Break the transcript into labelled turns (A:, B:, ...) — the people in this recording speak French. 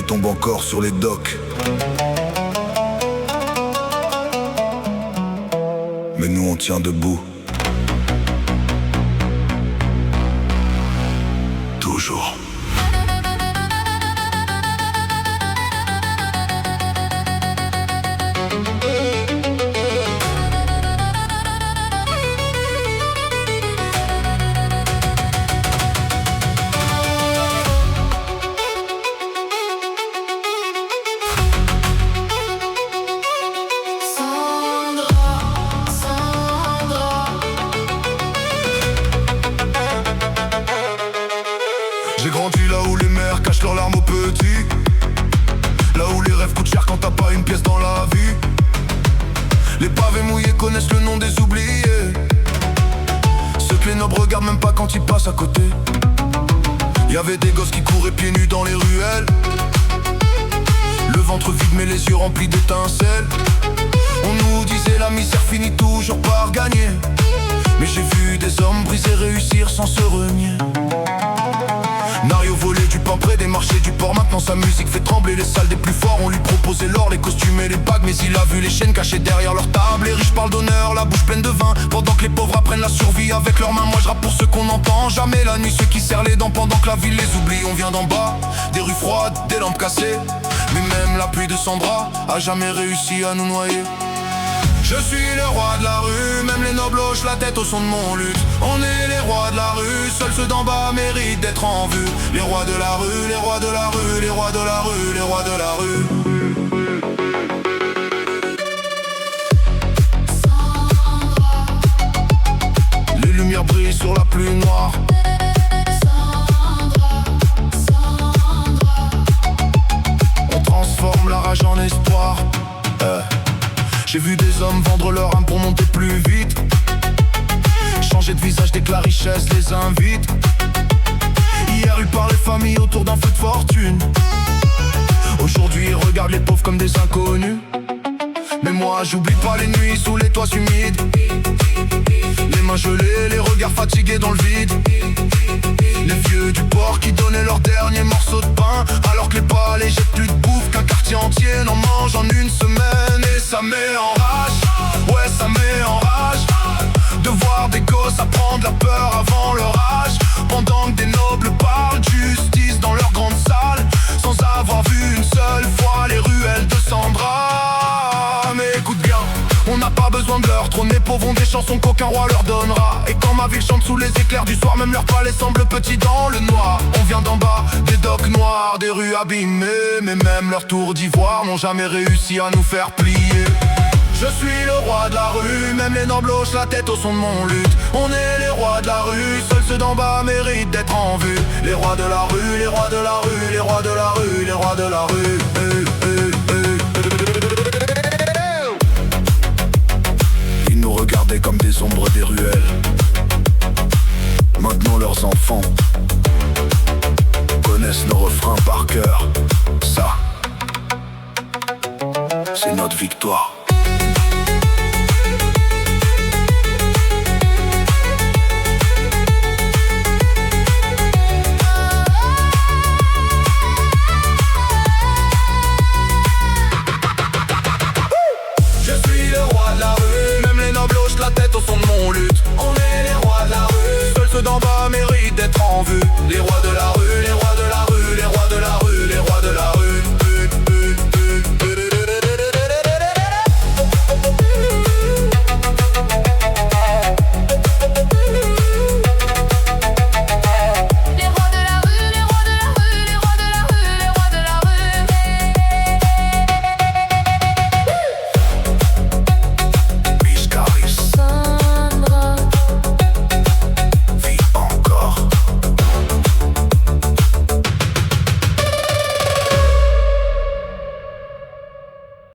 A: tombe encore sur les docks. Mais nous on tient debout. Toujours. J'ai grandi là où les mères cachent leurs larmes aux petits. Là où les rêves coûtent cher quand t'as pas une pièce dans la vie. Les pavés mouillés connaissent le nom des oubliés. Ceux que les nobles regardent même pas quand ils passent à côté. Y'avait des gosses qui couraient pieds nus dans les ruelles. Le ventre vide mais les yeux remplis d'étincelles. On nous disait la misère finit toujours par gagner. Mais j'ai vu des hommes brisés réussir sans se renier. Nario volait du pain près des marchés du port. Maintenant sa musique fait trembler les salles des plus forts. On lui proposait l'or, les costumes et les bagues. Mais il a vu les chaînes cachées derrière leur table. Les riches parlent d'honneur, la bouche pleine de vin, pendant que les pauvres apprennent la survie avec leurs mains. Moi je rappe pour ceux qu'on n'entend jamais la nuit. Ceux qui serrent les dents pendant que la ville les oublie. On vient d'en bas, des rues froides, des lampes cassées. Mais même la pluie de Sandra a jamais réussi à nous noyer. Je suis le roi de la rue, même les nobles hochent la tête au son de mon luth. On est les rois de la rue, seuls ceux d'en bas méritent d'être en vue. Les rois de la rue, les rois de la rue, les rois de la rue, les rois de la rue. Les lumières brillent sur la pluie noire. On transforme la rage en espoir. J'ai vu des hommes vendre leur âme pour monter plus vite. Changer de visage dès que la richesse les invite. Hier ils parlaient famille autour d'un feu de fortune. Aujourd'hui ils regardent les pauvres comme des inconnus. Mais moi j'oublie pas les nuits sous les toits humides. Les mains gelées, les regards fatigués dans le vide. Les vieux du port qui donnaient leur dernier morceau de pain, alors que les palais jettent plus de bouffe qu'un quartier entier n'en mange en une semaine. Et ça met en rage, ouais ça met en rage, de voir des gosses apprendre la peur avant leur âge. Pendant que des nobles parlent justice dans leur grande salle, sans avoir vu une seule fois les ruelles de Sandra. Mais écoute bien, on n'a pas besoin de leur trône. Les pauvres ont des chansons qu'aucun roi leur donnera. Et quand ma ville chante sous les éclairs du soir, même leur palais semble petit dans le noir. On vient d'en bas, des docks noirs, des rues abîmées. Mais même leurs tours d'ivoire n'ont jamais réussi à nous faire plier. Je suis le roi de la rue, même les nobles hochent la tête au son de mon luth. On est les rois de la rue, seuls ceux d'en bas méritent d'être en vue. Les rois de la rue, les rois de la rue, les rois de la rue, les rois de la rue. Ils nous regardaient comme des ombres des ruelles. Maintenant leurs enfants connaissent nos refrains par cœur. Ça, c'est notre victoire. On est les rois de la rue, seuls ceux d'en bas méritent d'être en vue. Les rois de